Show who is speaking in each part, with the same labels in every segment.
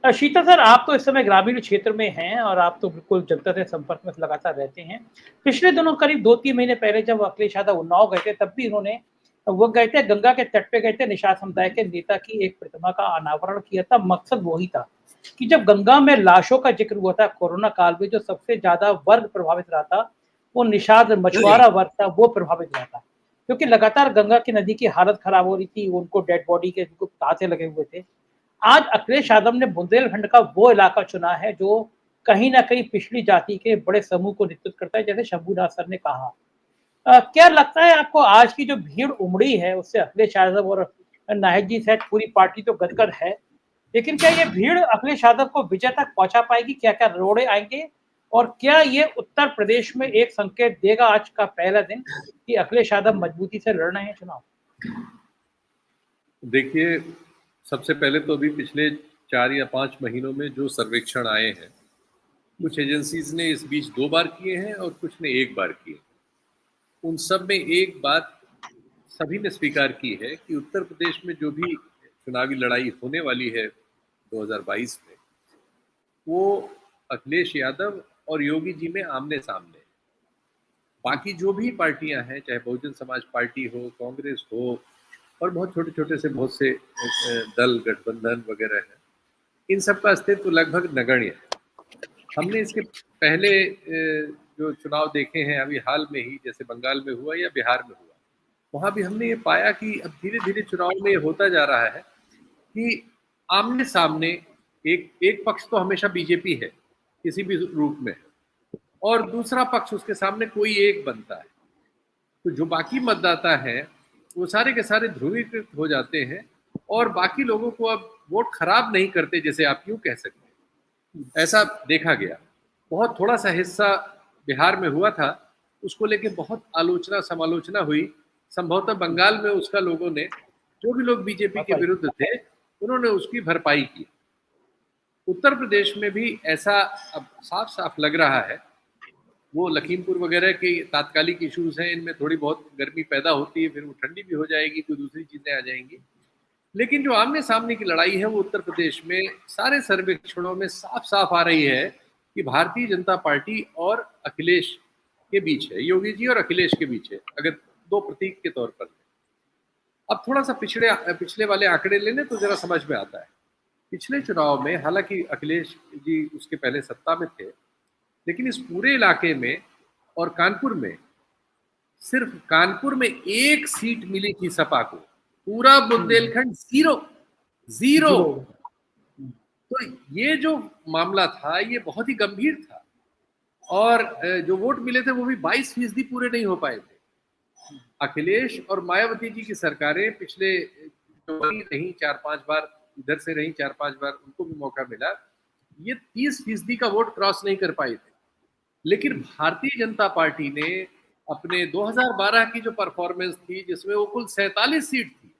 Speaker 1: शीता sir, आप तो इस समय ग्रामीण क्षेत्र में हैं और आप तो बिल्कुल जनता से संपर्क में लगातार रहते हैं। पिछले दिनों करीब 2-3 महीने पहले जब अखिलेश यादव उन्नाव गए थे, तब भी वो गए थे, गंगा के तट पे गए थे, निषाद समुदाय के नेता की एक प्रतिमा का अनावरण किया था। मकसद वही था कि जब गंगा में लाशों का ज़िक्र हुआ था कोरोना काल में, जो सबसे ज़्यादा वर्ग प्रभावित रहा था, वो निषाद मछुआरा वर्ग था, वो प्रभावित रहा था। क्योंकि लगातार गंगा की नदी की हालत खराब हो रही थी, उनको डेड बॉडी के उनको तांते लगे हुए थे। आज अखिलेश यादव ने बुंदेलखंड का वो इलाका चुना है जो कहीं न कहीं पिछड़ी जाति के बड़े समूह को नेतृत्व करता है, जैसे शंभूनाथ सर ने कहा। क्या लगता है आपको आज की जो भीड़ उमड़ी है उससे अखिलेश यादव और नाहिद जी सहित पूरी पार्टी तो गदगद है, लेकिन क्या ये भीड़ अखिलेश यादव को विजय तक पहुँचा पाएगी? क्या-क्या रोड़े आएँगे? और क्या ये उत्तर प्रदेश में एक संकेत देगा आज का पहला दिन कि अखिलेश यादव मजबूती से लड़ रहे हैं चुनाव?
Speaker 2: देखिए, सबसे पहले तो अभी पिछले 4 या 5 महीनों में जो सर्वेक्षण आए हैं, कुछ एजेंसीज़ ने इस बीच 2 बार किए हैं और कुछ ने 1 बार किए। उन सब में एक बात सभी ने स्वीकार की है कि उत्तर प्रदेश में जो भी चुनावी लड़ाई होने वाली है 2022 में, वो अखिलेश यादव और योगी जी में आमने-सामने है। बाकी जो भी पार्टियां हैं, चाहे बहुजन समाज पार्टी हो, कांग्रेस हो और बहुत छोटे-छोटे से बहुत से दल, गठबंधन वगैरह हैं, इन सब का अस्तित्व लगभग नगण्य है। हमने इसके पहले जो चुनाव देखे हैं अभी हाल में ही, जैसे बंगाल में हुआ या बिहार में हुआ, वहाँ भी हमने ये पाया कि अब धीरे-धीरे चुनाव में ये होता जा रहा है कि आमने-सामने एक एक पक्ष तो हमेशा बीजेपी है, किसी भी रूप में है, और दूसरा पक्ष उसके सामने कोई एक बनता है। तो जो बाकी मतदाता हैं, वो सारे के सारे ध्रुवीकृत हो जाते हैं और बाकी लोगों को अब वोट खराब नहीं करते, जैसे आप यूँ कह सकते हैं। ऐसा देखा गया। बहुत थोड़ा-सा हिस्सा बिहार में हुआ था, उसको लेके बहुत आलोचना-समालोचना हुई। संभवतः बंगाल में उसका लोगों ने, जो भी लोग बीजेपी के विरुद्ध थे, उन्होंने उसकी भरपाई की। उत्तर प्रदेश में भी ऐसा अब साफ-साफ लग रहा है। वो लखीमपुर वगैरह के तात्कालिक इश्यूज़ हैं, इनमें थोड़ी बहुत गर्मी पैदा होती है, फिर वो ठंडी भी हो जाएगी, कोई दूसरी चीज़ें आ जाएँगी। लेकिन जो आमने-सामने की लड़ाई है, वो उत्तर प्रदेश में सारे सर्वेक्षणों में साफ-साफ आ रही है कि भारतीय जनता पार्टी और अखिलेश के बीच है, योगी जी और अखिलेश के बीच है, अगर 2 प्रतीक के तौर पर। अब थोड़ा-सा पिछले वाले आंकड़े ले लें तो ज़रा समझ में आता है। पिछले चुनाव में हालाँकि अखिलेश जी उसके पहले सत्ता में थे, लेकिन इस पूरे इलाके में और कानपुर में, सिर्फ कानपुर में 1 सीट मिली थी सपा को, पूरा बुंदेलखंड ज़ीरो, ज़ीरो। तो ये जो मामला था, ये बहुत ही गंभीर था और जो वोट मिले थे वो भी 22% पूरे नहीं हो पाए थे। अखिलेश और मायावती जी की सरकारें पिछले जो रही 4-5 बार, इधर से रही 4-5 बार, उनको भी मौका मिला, ये 30% का वोट क्रॉस नहीं कर पाए थे। लेकिन भारतीय जनता पार्टी ने अपने 2012 की जो परफॉर्मेंस थी, जिसमें वो कुल 47 सीट थी,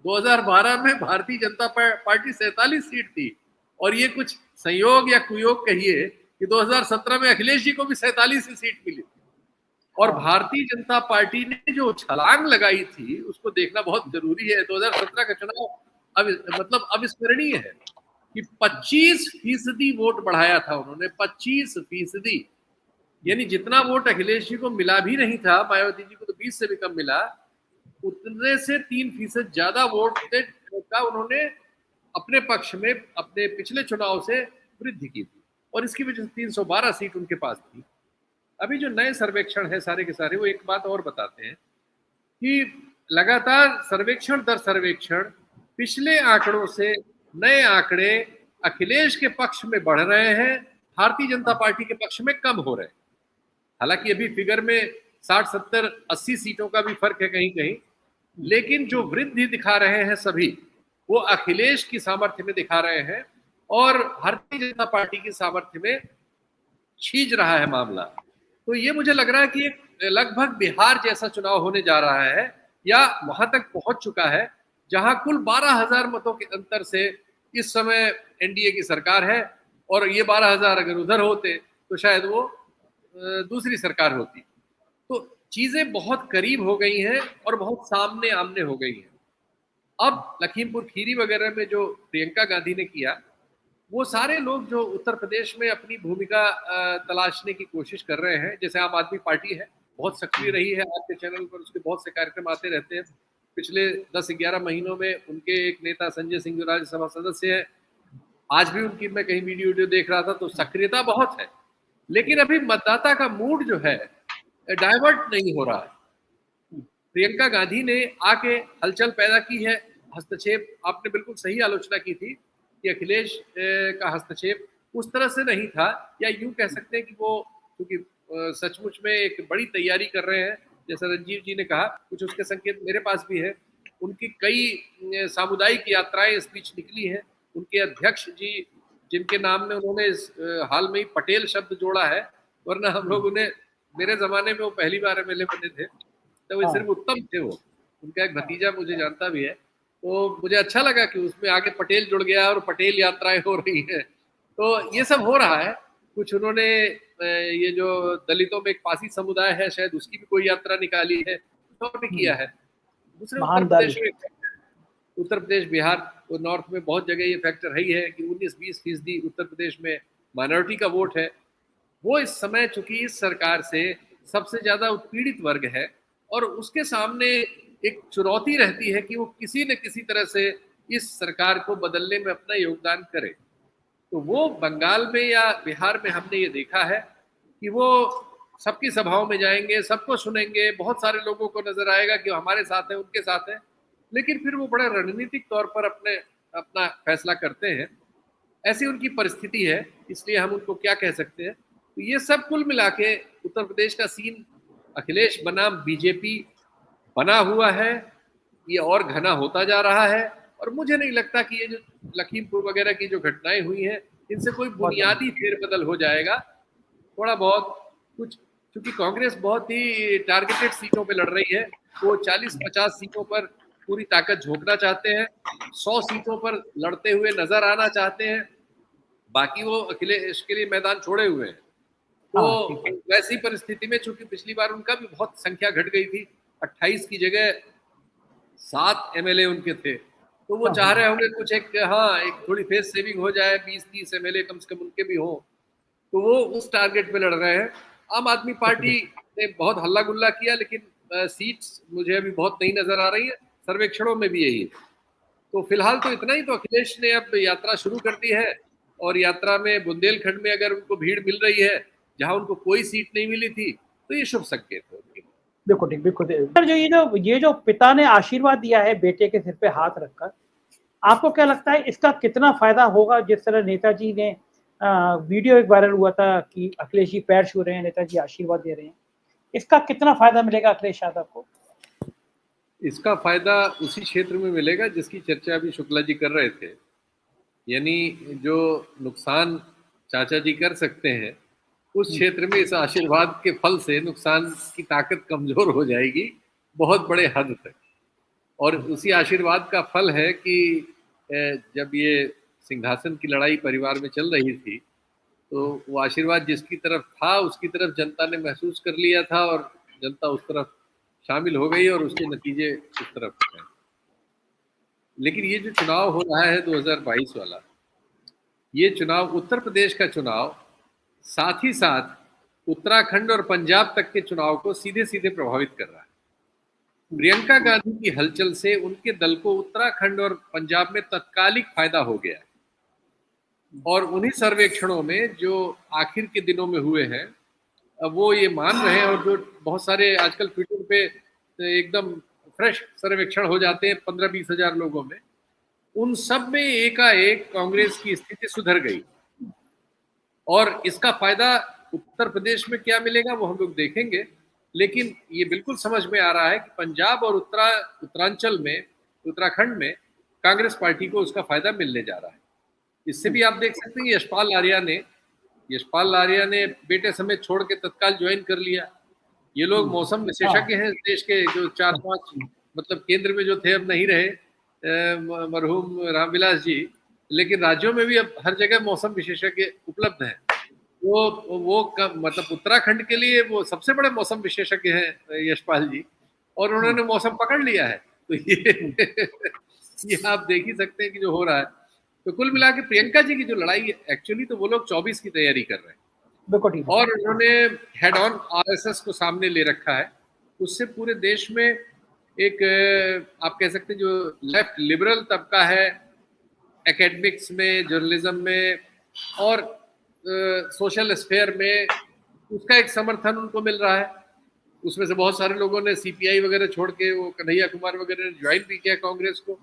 Speaker 2: 2012 में भारतीय जनता पार्टी 47 सीट थी, और ये कुछ संयोग या कुयोग कहिए कि 2017 में अखिलेश जी को भी 47 ही सीट मिली। और भारतीय जनता पार्टी ने जो छलांग लगाई थी, उसको देखना बहुत जरूरी है। 2017 का चुनाव अब मतलब अविस्मरणीय है कि 25% वोट बढ़ाया था उन्होंने, 25%। यानी जितना वोट अखिलेश जी को मिला भी नहीं था, मायावती जी को तो 20 से भी कम मिला, उतने से 3% ज्यादा वोट का उन्होंने अपने पक्ष में अपने पिछले चुनाव से वृद्धि की थी, और इसकी वजह से 312 सीट उनके पास थी। अभी जो नए सर्वेक्षण है सारे के सारे, वो एक बात और बताते हैं कि लगातार सर्वेक्षण दर सर्वेक्षण पिछले आंकड़ों से नए आंकड़े अखिलेश के पक्ष में बढ़ रहे हैं, भारतीय जनता पार्टी के पक्ष में कम हो रहे हैं। हालांकि अभी फिगर में 60, 70, 80 सीटों का भी फर्क है कहीं कहीं, लेकिन जो वृद्धि दिखा रहे हैं सभी, वो अखिलेश की सामर्थ्य में दिखा रहे हैं और भारतीय जनता पार्टी की सामर्थ्य में छीज रहा है मामला। तो ये मुझे लग रहा है कि एक लगभग बिहार जैसा चुनाव होने जा रहा है, या वहां तक पहुंच चुका है, जहां कुल 12,000 मतों के अंतर से इस समय एनडीए की सरकार है, और ये 12,000 अगर उधर होते तो शायद वो दूसरी सरकार होती। तो चीजें बहुत करीब हो गई हैं और बहुत सामने आमने हो गई हैं। अब लखीमपुर खीरी वगैरह में जो प्रियंका गांधी ने किया, वो सारे लोग जो उत्तर प्रदेश में अपनी भूमिका तलाशने की कोशिश कर रहे हैं, जैसे आम आदमी पार्टी है, बहुत सक्रिय रही है, आपके चैनल पर उसके बहुत से कार्यक्रम आते रहते हैं। पिछले 10-11 महीनों में उनके एक नेता संजय सिंह जो राज्यसभा सदस्य है, आज भी उनकी मैं कहीं वीडियो देख रहा था, तो सक्रियता बहुत है। लेकिन अभी मतदाता का मूड जो है डाइवर्ट नहीं हो रहा है। प्रियंका गांधी ने आके हलचल पैदा की है, हस्तक्षेप, आपने बिल्कुल सही आलोचना की थी कि अखिलेश का हस्तक्षेप उस तरह से नहीं था, या यूं कह सकते हैं कि वो क्योंकि सचमुच में एक बड़ी तैयारी कर रहे हैं, जैसा रंजीव जी ने कहा, कुछ उसके संकेत मेरे पास भी है। उनकी कई सामुदायिक यात्राएं इस बीच निकली हैं। उनके अध्यक्ष जी, जिनके नाम में उन्होंने हाल में ही पटेल शब्द जोड़ा है, वरना हम लोग उन्हें, मेरे जमाने में वो पहली बार एमएलए बने थे, तो वो सिर्फ उत्तम थे। वो उनका एक भतीजा मुझे जानता भी है, तो मुझे अच्छा लगा कि उसमें आगे पटेल जुड़ गया और पटेल यात्राएं हो रही हैं। तो ये सब हो रहा है। कुछ उन्होंने ये जो दलितों में एक पासी समुदाय है, शायद उसकी भी कोई यात्रा निकाली है, तो भी किया है। दूसरे उत्तर प्रदेश बिहार और नॉर्थ में बहुत जगह ये फैक्टर रही है कि 19-20% उत्तर प्रदेश में माइनॉरिटी का वोट है। वो इस समय चूंकि इस सरकार से सबसे ज्यादा उत्पीड़ित वर्ग है, और उसके सामने एक चुनौती रहती है कि वो किसी न किसी तरह से इस सरकार को बदलने में अपना योगदान करे। तो वो बंगाल में या बिहार में हमने ये देखा है कि वो सबकी सभाओं में जाएंगे, सबको सुनेंगे, बहुत सारे लोगों को नजर आएगा कि हमारे साथ है, उनके साथ है, लेकिन फिर वो बड़ा रणनीतिक तौर पर अपना फैसला करते हैं। ऐसी उनकी परिस्थिति है, इसलिए हम उनको क्या कह सकते हैं। तो ये सब कुल मिला के उत्तर प्रदेश का सीन अखिलेश बनाम बीजेपी बना हुआ है, ये और घना होता जा रहा है। और मुझे नहीं लगता कि ये जो लखीमपुर वगैरह की जो घटनाएं हुई हैं, इनसे कोई बुनियादी फेरबदल हो जाएगा। थोड़ा बहुत कुछ, क्योंकि कांग्रेस बहुत ही टारगेटेड सीटों पे लड़ रही है, वो 40-50 सीटों पर पूरी ताकत झोंकना चाहते हैं, 100 सीटों पर लड़ते हुए नजर आना चाहते हैं, बाकी वो अखिलेश के लिए मैदान छोड़े हुए हैं। तो वैसी परिस्थिति में चूंकि पिछली बार उनका भी बहुत संख्या घट गई थी, 28 की जगह 7 एमएलए उनके थे, तो वो चाह रहे होंगे कुछ एक थोड़ी फेस सेविंग हो जाए, 20-30 एमएलए कम से कम उनके भी हो, तो वो उस टारगेट पे लड़ रहे हैं। आम आदमी पार्टी ने बहुत हल्ला गुल्ला किया, लेकिन सीट्स मुझे अभी बहुत नहीं नजर आ रही है, सर्वेक्षणों में भी यही है। तो फिलहाल तो इतना ही। तो अखिलेश ने अब यात्रा शुरू कर दी है, और यात्रा में बुंदेलखंड में अगर उनको भीड़ मिल रही है जहां उनको कोई सीट नहीं मिली थी, तो ये शुभ संकेत है।
Speaker 1: बिल्कुल ठीक, बिल्कुल। सर, जो ये जो पिता ने आशीर्वाद दिया है बेटे के सिर पे हाथ रखकर, आपको क्या लगता है इसका कितना फायदा होगा? जिस तरह नेताजी ने वीडियो एक वायरल हुआ था कि अखिलेश जी पैर छू रहे हैं, नेताजी आशीर्वाद दे रहे हैं, इसका कितना फायदा मिलेगा अखिलेश यादव को?
Speaker 2: इसका फायदा उसी क्षेत्र में मिलेगा जिसकी चर्चा अभी शुक्ला जी कर रहे थे, यानी जो नुकसान चाचा जी कर सकते हैं, उस क्षेत्र में इस आशीर्वाद के फल से नुकसान की ताकत कमजोर हो जाएगी बहुत बड़े हद तक। और उसी आशीर्वाद का फल है कि जब ये सिंहासन की लड़ाई परिवार में चल रही थी, तो वो आशीर्वाद जिसकी तरफ था उसकी तरफ जनता ने महसूस कर लिया था, और जनता उस तरफ शामिल हो गई, और उसके नतीजे उस तरफ हैं। लेकिन ये जो चुनाव हो रहा है 2022 वाला, ये चुनाव उत्तर प्रदेश का चुनाव साथ ही साथ उत्तराखंड और पंजाब तक के चुनाव को सीधे सीधे प्रभावित कर रहा है। प्रियंका गांधी की हलचल से उनके दल को उत्तराखंड और पंजाब में तत्कालिक फायदा हो गया है, और उन्हीं सर्वेक्षणों में जो आखिर के दिनों में हुए हैं, अब वो ये मान रहे हैं, और जो बहुत सारे आजकल ट्विटर पे एकदम फ्रेश सर्वेक्षण हो जाते हैं 15-20 हजार लोगों में, उन सब में एकाएक कांग्रेस की स्थिति सुधर गई। और इसका फायदा उत्तर प्रदेश में क्या मिलेगा वो हम लोग देखेंगे, लेकिन ये बिल्कुल समझ में आ रहा है कि पंजाब और उत्तरांचल में, उत्तराखंड में कांग्रेस पार्टी को उसका फायदा मिलने जा रहा है। इससे भी आप देख सकते हैं यशपाल आर्या ने बेटे समेत छोड़ के तत्काल ज्वाइन कर लिया। ये लोग मौसम विशेषज्ञ हैं देश के, जो 4-5 मतलब केंद्र में जो थे अब नहीं रहे, मरहूम रामविलास जी, लेकिन राज्यों में भी अब हर जगह मौसम विशेषज्ञ उपलब्ध हैं। वो मतलब उत्तराखंड के लिए वो सबसे बड़े मौसम विशेषज्ञ हैं यशपाल जी, और उन्होंने मौसम पकड़ लिया है। तो ये ये आप देख ही सकते हैं कि जो हो रहा है। तो कुल मिला के प्रियंका जी की जो लड़ाई है, एक्चुअली तो वो लोग 24 की तैयारी कर रहे हैं,
Speaker 1: बिल्कुल ठीक है।
Speaker 2: और उन्होंने हेड ऑन आरएसएस को सामने ले रखा है। उससे पूरे देश में एक आप कह सकते हैं जो लेफ्ट लिबरल तबका है, एकेडमिक्स में, जर्नलिज्म में और सोशल स्फेयर में, उसका एक समर्थन उनको मिल रहा है। उसमें से बहुत सारे लोगों ने सीपीआई वगैरह छोड़ के वो कन्हैया कुमार वगैरह ने ज्वाइन भी किया कांग्रेस को।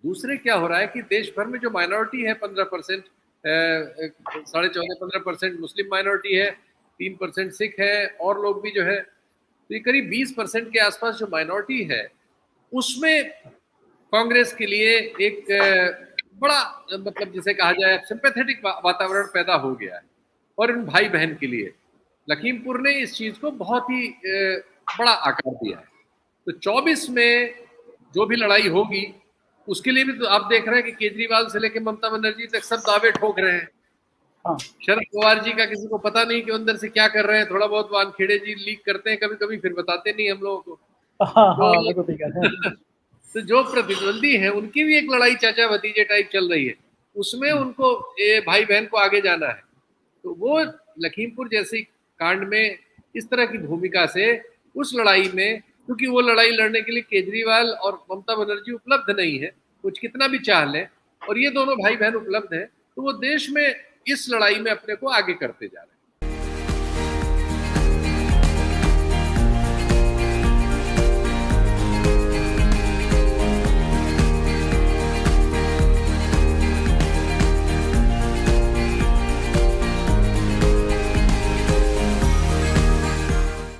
Speaker 2: दूसरे क्या हो रहा है कि देश भर में जो माइनॉरिटी है 15%, 14.5-15% मुस्लिम माइनॉरिटी है, 3% सिख है, और लोग भी जो है, तो ये करीब 20% के आसपास जो माइनॉरिटी है, उसमें कांग्रेस के लिए एक बड़ा मतलब जिसे कहा जाए सिंपैथेटिक वातावरण पैदा हो गया है। और इन भाई बहन के लिए लखीमपुर ने इस चीज को बहुत ही बड़ा आकार दिया है। तो 24 में जो भी लड़ाई होगी उसके लिए भी तो आप देख रहे हैं कि केजरीवाल से लेकर ममता बनर्जी तक सब दावे ठोक रहे हैं।
Speaker 1: हाँ।
Speaker 2: शरद पवार जी का किसी को पता नहीं कि अंदर से क्या कर रहे हैं, थोड़ा बहुत वानखेड़े जी लीक करते हैं कभी कभी, फिर बताते नहीं हम लोगों को।
Speaker 1: हाँ हाँ,
Speaker 2: तो
Speaker 1: बिल्कुल ठीक है।
Speaker 2: तो जो प्रतिद्वंदी है उनकी भी एक लड़ाई चाचा भतीजे टाइप चल रही है, उसमें उनको ये भाई बहन को आगे जाना है। तो वो लखीमपुर जैसी कांड में इस तरह की भूमिका से उस लड़ाई में, क्योंकि वो लड़ाई लड़ने के लिए केजरीवाल और ममता बनर्जी उपलब्ध नहीं है, कुछ कितना भी चाह लें, और ये दोनों भाई बहन उपलब्ध हैं, तो वो देश में इस लड़ाई में अपने को आगे करते जा रहे हैं।